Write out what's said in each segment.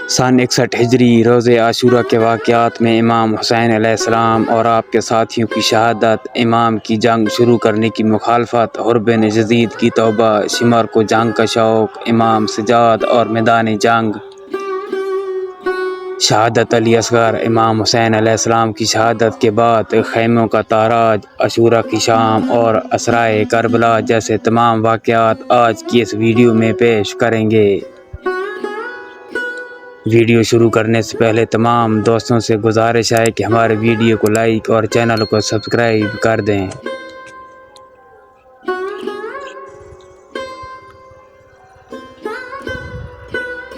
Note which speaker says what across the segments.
Speaker 1: سن 61 ہجری روز عاشورہ کے واقعات میں امام حسین علیہ السلام اور آپ کے ساتھیوں کی شہادت، امام کی جنگ شروع کرنے کی مخالفت، حر بن یزید کی توبہ، شمر کو جنگ کا شوق، امام سجاد اور میدان جنگ، شہادت علی اصغر، امام حسین علیہ السلام کی شہادت کے بعد خیموں کا تاراج، عاشورہ کی شام اور اسرائے کربلا جیسے تمام واقعات آج کی اس ویڈیو میں پیش کریں گے۔ ویڈیو شروع کرنے سے پہلے تمام دوستوں سے گزارش ہے کہ ہمارے ویڈیو کو لائک اور چینل کو سبسکرائب کر دیں۔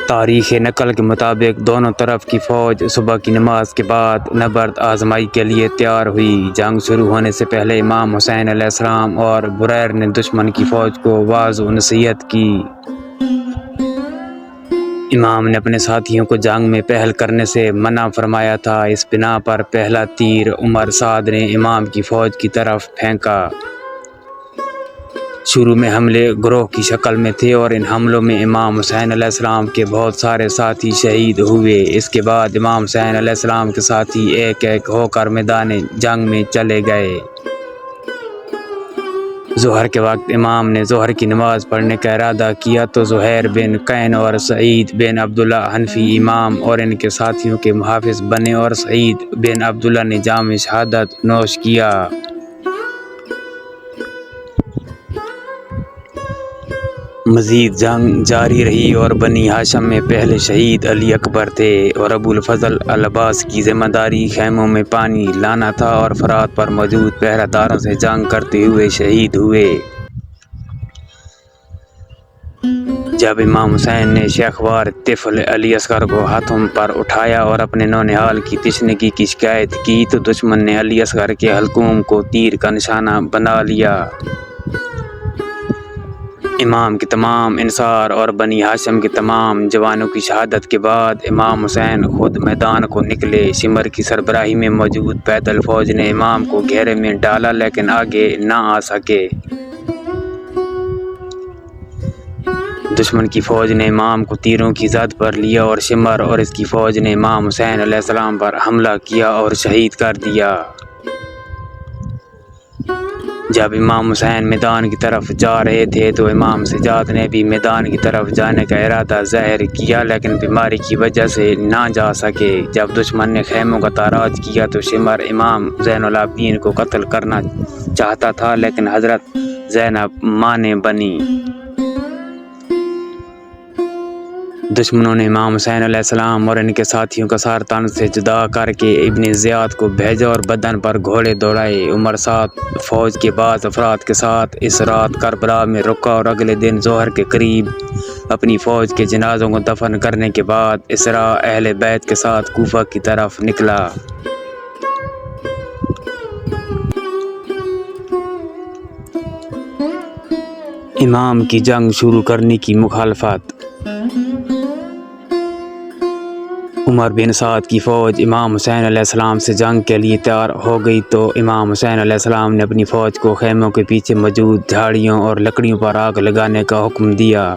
Speaker 1: تاریخ نقل کے مطابق دونوں طرف کی فوج صبح کی نماز کے بعد نبرد آزمائی کے لیے تیار ہوئی۔ جنگ شروع ہونے سے پہلے امام حسین علیہ السلام اور بریر نے دشمن کی فوج کو واعظ و نصیحت کی۔ امام نے اپنے ساتھیوں کو جنگ میں پہل کرنے سے منع فرمایا تھا۔ اس بنا پر پہلا تیر عمر سعد نے امام کی فوج کی طرف پھینکا۔ شروع میں حملے گروہ کی شکل میں تھے اور ان حملوں میں امام حسین علیہ السلام کے بہت سارے ساتھی شہید ہوئے۔ اس کے بعد امام حسین علیہ السلام کے ساتھی ایک ایک ہو کر میدان جنگ میں چلے گئے۔ ظہر کے وقت امام نے ظہر کی نماز پڑھنے کا ارادہ کیا تو زہیر بن قین اور سعید بن عبداللہ حنفی امام اور ان کے ساتھیوں کے محافظ بنے اور سعید بن عبداللہ نے جام شہادت نوش کیا۔ مزید جنگ جاری رہی اور بنی ہاشم میں پہلے شہید علی اکبر تھے اور ابو الفضل العباس کی ذمہ داری خیموں میں پانی لانا تھا اور فرات پر موجود پہرہ داروں سے جنگ کرتے ہوئے شہید ہوئے۔ جب امام حسین نے شیخوار طفل علی اصغر کو ہاتھوں پر اٹھایا اور اپنے نونہال کی تشنگی کی شکایت کی تو دشمن نے علی اصغر کے حلقوم کو تیر کا نشانہ بنا لیا۔ امام کے تمام انصار اور بنی ہاشم کے تمام جوانوں کی شہادت کے بعد امام حسین خود میدان کو نکلے۔ شمر کی سربراہی میں موجود پیدل فوج نے امام کو گھیرے میں ڈالا لیکن آگے نہ آ سکے۔ دشمن کی فوج نے امام کو تیروں کی زد پر لیا اور شمر اور اس کی فوج نے امام حسین علیہ السلام پر حملہ کیا اور شہید کر دیا۔ جب امام حسین میدان کی طرف جا رہے تھے تو امام سجاد نے بھی میدان کی طرف جانے کا ارادہ ظاہر کیا لیکن بیماری کی وجہ سے نہ جا سکے۔ جب دشمن نے خیموں کا تاراج کیا تو شمر امام زین العابدین کو قتل کرنا چاہتا تھا لیکن حضرت زینب مانع بنی۔ دشمنوں نے امام حسین علیہ السلام اور ان کے ساتھیوں کا سار تن سے جدا کر کے ابن زیاد کو بھیجا اور بدن پر گھوڑے دوڑائے۔ عمر سعد فوج کے بعض افراد کے ساتھ اس رات کربلا میں رکا اور اگلے دن ظہر کے قریب اپنی فوج کے جنازوں کو دفن کرنے کے بعد اسرا اہل بیت کے ساتھ کوفہ کی طرف نکلا۔ امام کی جنگ شروع کرنے کی مخالفت۔ عمر بن سعد کی فوج امام حسین علیہ السلام سے جنگ کے لیے تیار ہو گئی تو امام حسین علیہ السلام نے اپنی فوج کو خیموں کے پیچھے موجود جھاڑیوں اور لکڑیوں پر آگ لگانے کا حکم دیا۔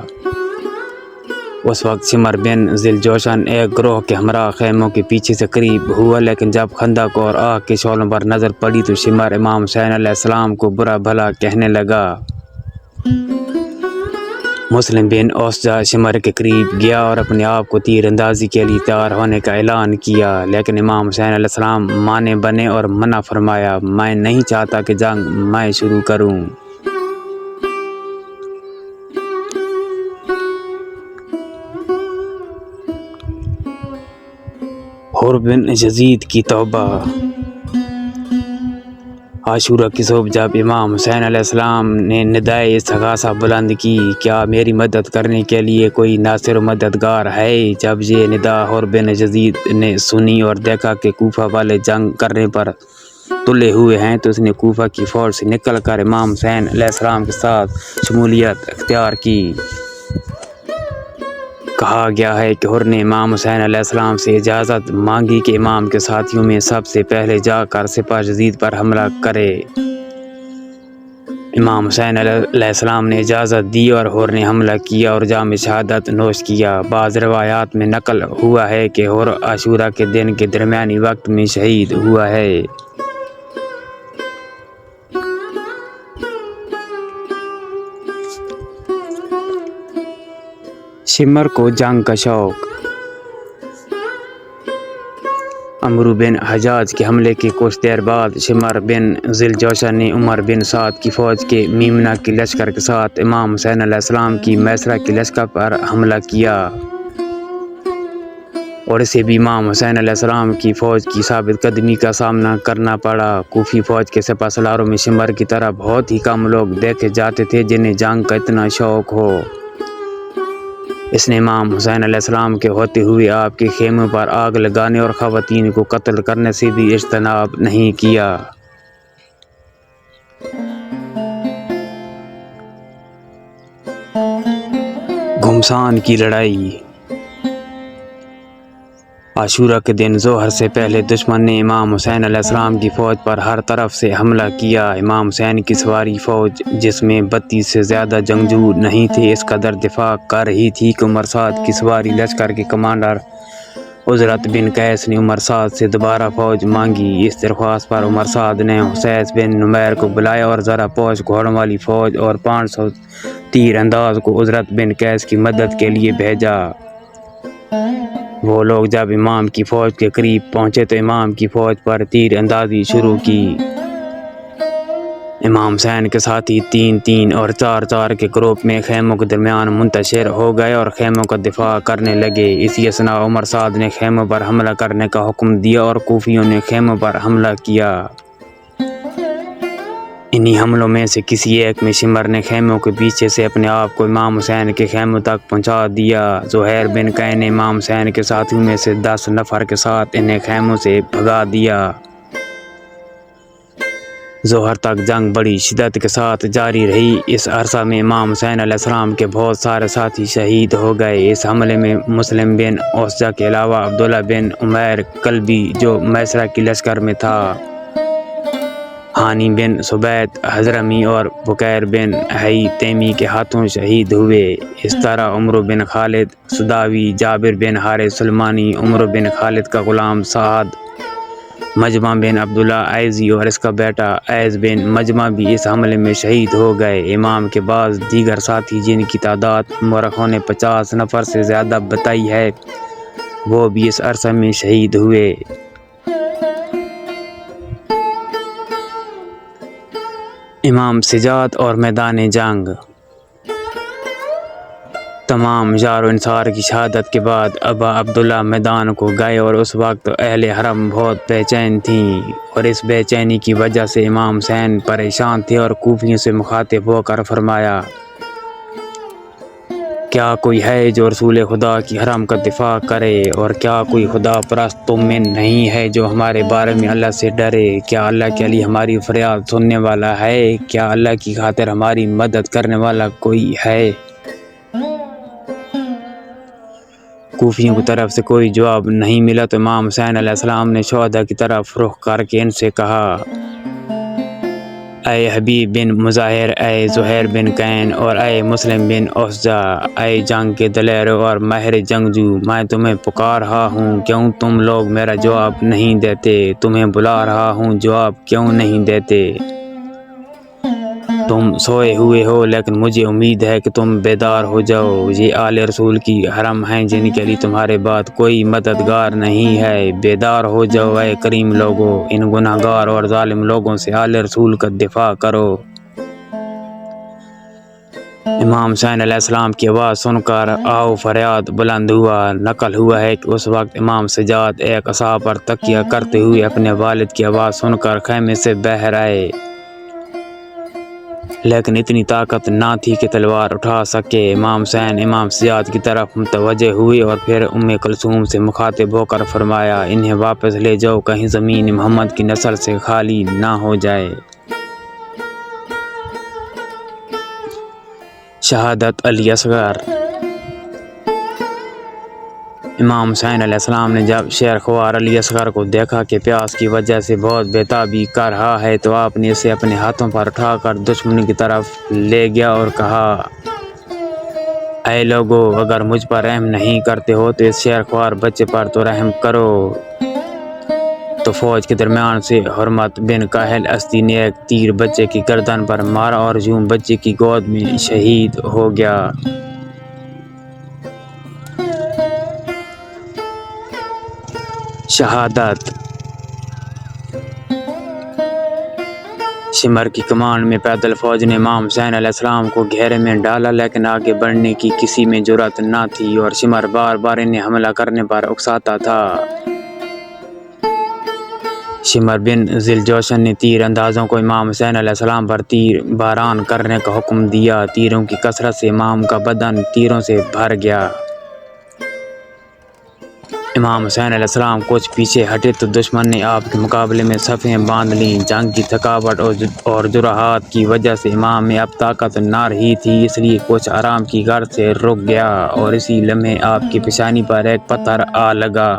Speaker 1: اس وقت شمر بن ذی الجوشن ایک گروہ کے ہمراہ خیموں کے پیچھے سے قریب ہوا لیکن جب خندق اور آگ کے شعلوں پر نظر پڑی تو شمر امام حسین علیہ السلام کو برا بھلا کہنے لگا۔ مسلم بن اوسجا شمر کے قریب گیا اور اپنے آپ کو تیر اندازی کے لیے تیار ہونے کا اعلان کیا لیکن امام حسین علیہ السلام مانع بنے اور منع فرمایا، میں نہیں چاہتا کہ جنگ میں شروع کروں۔ حر بن یزید کی توبہ۔ عاشورہ کی صبح جب امام حسین علیہ السلام نے ندائے استغاثہ بلند کی، کیا میری مدد کرنے کے لیے کوئی ناصر و مددگار ہے؟ جب یہ ندا حر بن یزید نے سنی اور دیکھا کہ کوفہ والے جنگ کرنے پر تلے ہوئے ہیں تو اس نے کوفہ کی فوج سے نکل کر امام حسین علیہ السلام کے ساتھ شمولیت اختیار کی۔ کہا گیا ہے کہ حر نے امام حسین علیہ السلام سے اجازت مانگی کہ امام کے ساتھیوں میں سب سے پہلے جا کر سپہ جدید پر حملہ کرے۔ امام حسین علیہ السلام نے اجازت دی اور حور نے حملہ کیا اور جام شہادت نوش کیا۔ بعض روایات میں نقل ہوا ہے کہ حور عاشورہ کے دن کے درمیانی وقت میں شہید ہوا ہے۔ شمر کو جنگ کا شوق۔ عمرو بن حجاج کے حملے کے کچھ دیر بعد شمر بن ذوالجوشن نے عمر بن سعد کی فوج کے میمنہ کے لشکر کے ساتھ امام حسین علیہ السلام کی میسرہ کے لشکر پر حملہ کیا اور اسے بھی امام حسین علیہ السلام کی فوج کی ثابت قدمی کا سامنا کرنا پڑا۔ کوفی فوج کے سپہ سالاروں میں شمر کی طرح بہت ہی کم لوگ دیکھے جاتے تھے جنہیں جنگ کا اتنا شوق ہو۔ اس نے امام حسین علیہ السلام کے ہوتے ہوئے آپ کے خیموں پر آگ لگانے اور خواتین کو قتل کرنے سے بھی اجتناب نہیں کیا۔ گھمسان کی لڑائی۔ عاشورہ کے دن ظہر سے پہلے دشمن نے امام حسین علیہ السلام کی فوج پر ہر طرف سے حملہ کیا۔ امام حسین کی سواری فوج جس میں 32 سے زیادہ جنگجو نہیں تھے اس قدر دفاع کر رہی تھی کہ عمر سعد کی سواری لشکر کے کمانڈر عزرت بن قیس نے عمر سعد سے دوبارہ فوج مانگی۔ اس درخواست پر عمر سعد نے حسیس بن نمیر کو بلایا اور ذرا پوش گھوڑوں والی فوج اور 500 تیر انداز کو عزرت بن قیس کی مدد کے لیے بھیجا۔ وہ لوگ جب امام کی فوج کے قریب پہنچے تو امام کی فوج پر تیر اندازی شروع کی۔ امام حسین کے ساتھی 3-3 اور 4-4 کے گروپ میں خیموں کے درمیان منتشر ہو گئے اور خیموں کا دفاع کرنے لگے۔ اسی اثناء عمر سعد نے خیموں پر حملہ کرنے کا حکم دیا اور کوفیوں نے خیموں پر حملہ کیا۔ انہی حملوں میں سے کسی ایک میں شمر نے خیموں کے پیچھے سے اپنے آپ کو امام حسین کے خیموں تک پہنچا دیا۔ زہیر بن قین نے امام حسین کے ساتھیوں میں سے 10 نفر کے ساتھ انہیں خیموں سے بھگا دیا۔ ظہر تک جنگ بڑی شدت کے ساتھ جاری رہی۔ اس عرصہ میں امام حسین علیہ السلام کے بہت سارے ساتھی شہید ہو گئے۔ اس حملے میں مسلم بن اوسجہ کے علاوہ عبداللہ بن عمیر کلبی جو میسرہ کی لشکر میں تھا، ہانی بن ثبیت حضرمی اور بکیر بن حی تیمی کے ہاتھوں شہید ہوئے۔ اس طرح عمرو بن خالد سداوی، جابر بن حارث سلمانی، عمرو بن خالد کا غلام سعد، مجمع بن عبداللہ ایزی اور اس کا بیٹا ایز بن مجمع بھی اس حملے میں شہید ہو گئے۔ امام کے بعض دیگر ساتھی جن کی تعداد مورخوں نے 50 نفر سے زیادہ بتائی ہے وہ بھی اس عرصے میں شہید ہوئے۔ امام سجاد اور میدان جنگ۔ تمام یار و انصار کی شہادت کے بعد ابا عبداللہ میدان کو گئے اور اس وقت اہل حرم بہت بے چین تھیں اور اس بے چینی کی وجہ سے امام حسین پریشان تھے اور کوفیوں سے مخاطب ہو کر فرمایا، کیا کوئی ہے جو رسول خدا کی حرم کا دفاع کرے؟ اور کیا کوئی خدا پرست تم میں نہیں ہے جو ہمارے بارے میں اللہ سے ڈرے؟ کیا اللہ کے لیے ہماری فریاد سننے والا ہے؟ کیا اللہ کی خاطر ہماری مدد کرنے والا کوئی ہے؟ کوفیوں کی طرف سے کوئی جواب نہیں ملا تو امام حسین علیہ السلام نے شہداء کی طرف رخ کر کے ان سے کہا، اے حبیب بن مظاہر، اے زہیر بن قین اور اے مسلم بن اوسجہ، اے جنگ کے دلیروں اور ماہر جنگجو، میں تمہیں پکار رہا ہوں، کیوں تم لوگ میرا جواب نہیں دیتے؟ تمہیں بلا رہا ہوں، جواب کیوں نہیں دیتے؟ تم سوئے ہوئے ہو لیکن مجھے امید ہے کہ تم بیدار ہو جاؤ۔ یہ آل رسول کی حرم ہیں جن کے لیے تمہارے بعد کوئی مددگار نہیں ہے۔ بیدار ہو جاؤ اے کریم لوگو، ان گناہ گار اور ظالم لوگوں سے آل رسول کا دفاع کرو۔ امام حسین علیہ السلام کی آواز سن کر آہ فریاد بلند ہوا۔ نقل ہوا ہے کہ اس وقت امام سجاد ایک عصا پر تکیہ کرتے ہوئے اپنے والد کی آواز سن کر خیمے سے باہر آئے، لیکن اتنی طاقت نہ تھی کہ تلوار اٹھا سکے۔ امام حسین امام سجاد کی طرف متوجہ ہوئے اور پھر کلثوم سے مخاطب ہو کر فرمایا، انہیں واپس لے جاؤ، کہیں زمین محمد کی نسل سے خالی نہ ہو جائے۔ شہادت علی اصغر۔ امام حسین علیہ السلام نے جب شیر خوار علی اصغر کو دیکھا کہ پیاس کی وجہ سے بہت بےتابی کر رہا ہے تو آپ نے اسے اپنے ہاتھوں پر اٹھا کر دشمن کی طرف لے گیا اور کہا، اے لوگو، اگر مجھ پر رحم نہیں کرتے ہو تو اس شیر خوار بچے پر تو رحم کرو۔ تو فوج کے درمیان سے حرمت بن کاہل اسدی نے ایک تیر بچے کی گردن پر مارا اور یوں بچے کی گود میں شہید ہو گیا۔ شہادت۔ شمر کی کمانڈ میں پیدل فوج نے امام حسین علیہ السلام کو گھیرے میں ڈالا، لیکن آگے بڑھنے کی کسی میں جرأت نہ تھی اور شمر بار بار انہیں حملہ کرنے پر اکساتا تھا۔ شمر بن ذی الجوشن نے تیر اندازوں کو امام حسین علیہ السلام پر تیر باران کرنے کا حکم دیا۔ تیروں کی کثرت سے امام کا بدن تیروں سے بھر گیا۔ امام حسین علیہ السلام کچھ پیچھے ہٹے تو دشمن نے آپ کے مقابلے میں صفیں باندھ لیں۔ جنگ کی تھکاوٹ اور جراحات کی وجہ سے امام میں اب طاقت نہ رہی تھی، اس لیے کچھ آرام کی غرض سے رک گیا اور اسی لمحے آپ کی پیشانی پر ایک پتھر آ لگا۔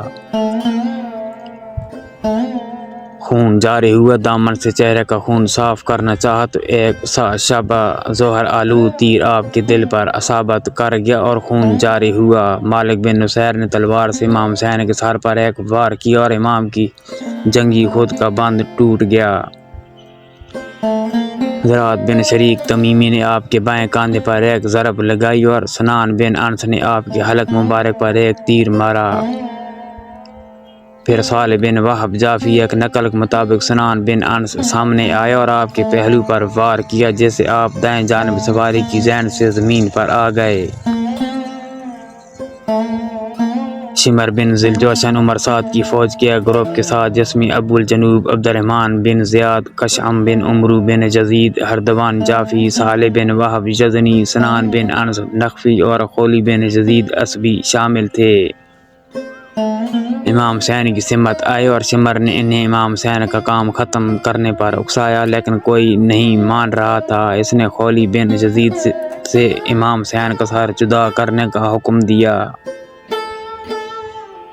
Speaker 1: خون جاری ہوا۔ دامن سے چہرے کا خون صاف کرنا چاہا تو ایک شبہ ظہر آلود تیر آپ کے دل پر اصابت کر گیا اور خون جاری ہوا۔ مالک بن نصیر نے تلوار سے امام حسین کے سر پر ایک وار کیا اور امام کی جنگی خود کا بند ٹوٹ گیا۔ زرات بن شریک تمیمی نے آپ کے بائیں کاندھے پر ایک ضرب لگائی اور سنان بن انس نے آپ کے حلق مبارک پر ایک تیر مارا۔ پھر صالح بن وہب جعفی ایک نقل کے مطابق سنان بن انس سامنے آئے اور آپ کے پہلو پر وار کیا، جس سے آپ دائیں جانب سواری کی ذہن سے زمین پر آ گئے۔ شمر بن ذی الجوشن عمر سعد کی فوج کے ایک گروپ کے ساتھ، جس میں ابو الجنوب عبد الرحمن بن زیاد، کشعم بن عمرو بن یزید ہردوان جعفی، صالح بن وہب یزنی، سنان بن انس نخفی اور خولی بن یزید اسبی شامل تھے۔ امام حسین کی سمت آئی اور شمر نے انہیں امام حسین کا کام ختم کرنے پر اکسایا، لیکن کوئی نہیں مان رہا تھا۔ اس نے خولی بن یزید سے امام حسین کا سر جدا کرنے کا حکم دیا۔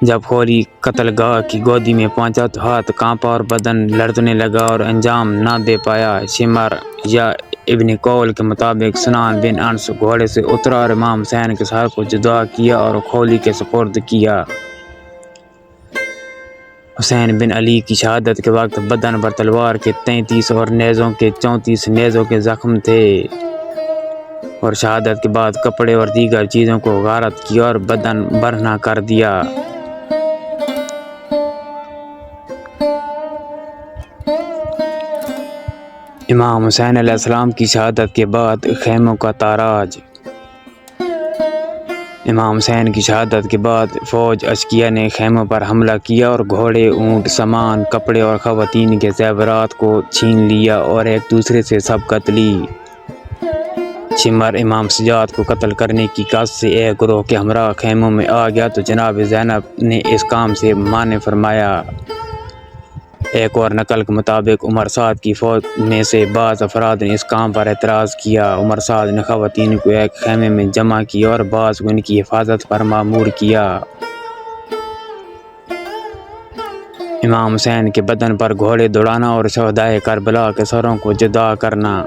Speaker 1: جب خولی قتل گاہ کی گودی میں پہنچا تو ہاتھ کانپا اور بدن لرزنے لگا اور انجام نہ دے پایا۔ شمر یا ابن قول کے مطابق سنان بن انس گھوڑے سے اترا اور امام حسین کے سر کو جدا کیا اور خولی کے سپرد کیا۔ حسین بن علی کی شہادت کے وقت بدن پر تلوار کے 33 اور نیزوں کے 34 نیزوں کے زخم تھے، اور شہادت کے بعد کپڑے اور دیگر چیزوں کو غارت کیا اور بدن برہنہ کر دیا۔ امام حسین علیہ السلام کی شہادت کے بعد خیموں کا تاراج۔ امام حسین کی شہادت کے بعد فوج اشقیہ نے خیموں پر حملہ کیا اور گھوڑے، اونٹ، سامان، کپڑے اور خواتین کے زیورات کو چھین لیا اور ایک دوسرے سے سبقت لی۔ شمر امام سجاد کو قتل کرنے کی قصد سے ایک گروہ کے ہمراہ خیموں میں آ گیا تو جناب زینب نے اس کام سے مانع فرمایا۔ ایک اور نقل کے مطابق عمر سعد کی فوج میں سے بعض افراد نے اس کام پر اعتراض کیا۔ عمر سعد نے خواتین کو ایک خیمے میں جمع کیا اور بعض کو ان کی حفاظت پر مامور کیا۔ امام حسین کے بدن پر گھوڑے دوڑانا اور شہدائے کربلا کے سروں کو جدا کرنا۔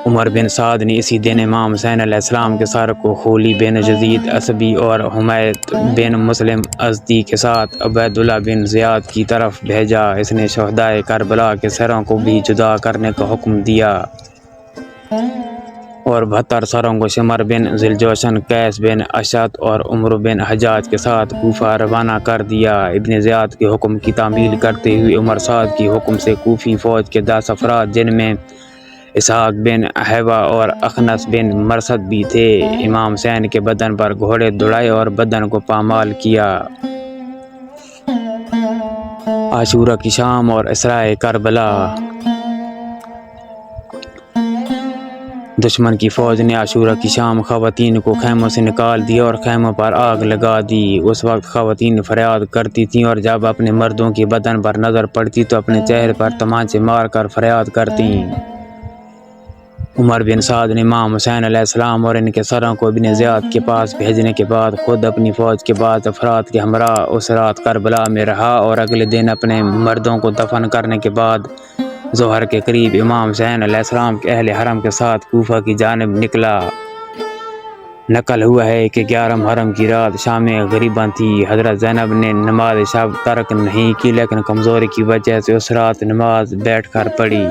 Speaker 1: عمر بن سعد نے اسی دن امام حسین علیہ السلام کے سر کو خولی بن یزید اسبی اور حمیت بن مسلم ازدی کے ساتھ عبید اللہ بن زیاد کی طرف بھیجا۔ اس نے شہدائے کربلا کے سروں کو بھی جدا کرنے کا حکم دیا اور 72 سروں کو شمر بن ذی الجوشن، قیس بن اشعث اور عمرو بن حجاج کے ساتھ کوفہ روانہ کر دیا۔ ابن زیاد کے حکم کی تعمیل کرتے ہوئے عمر سعد کی حکم سے کوفی فوج کے 10 افراد، جن میں اسحاق بن حیوہ اور اخنس بن مرثد بھی تھے، امام حسین کے بدن پر گھوڑے دوڑائے اور بدن کو پامال کیا۔ عاشورہ کی شام اور اسرائے کربلا۔ دشمن کی فوج نے عاشورہ کی شام خواتین کو خیموں سے نکال دیا اور خیموں پر آگ لگا دی۔ اس وقت خواتین فریاد کرتی تھیں اور جب اپنے مردوں کی بدن پر نظر پڑتی تو اپنے چہرے پر تمانچے مار کر فریاد کرتیں۔ عمر بن سعد نے امام حسین علیہ السلام اور ان کے سروں کو ابن زیاد کے پاس بھیجنے کے بعد خود اپنی فوج کے بعض افراد کے ہمراہ اس رات کربلا میں رہا اور اگلے دن اپنے مردوں کو دفن کرنے کے بعد ظہر کے قریب امام حسین علیہ السلام کے اہل حرم کے ساتھ کوفہ کی جانب نکلا۔ نقل ہوا ہے کہ 11 محرم کی رات شام غریباں تھی۔ حضرت زینب نے نماز شب ترک نہیں کی، لیکن کمزوری کی وجہ سے اس رات نماز بیٹھ کر پڑھی۔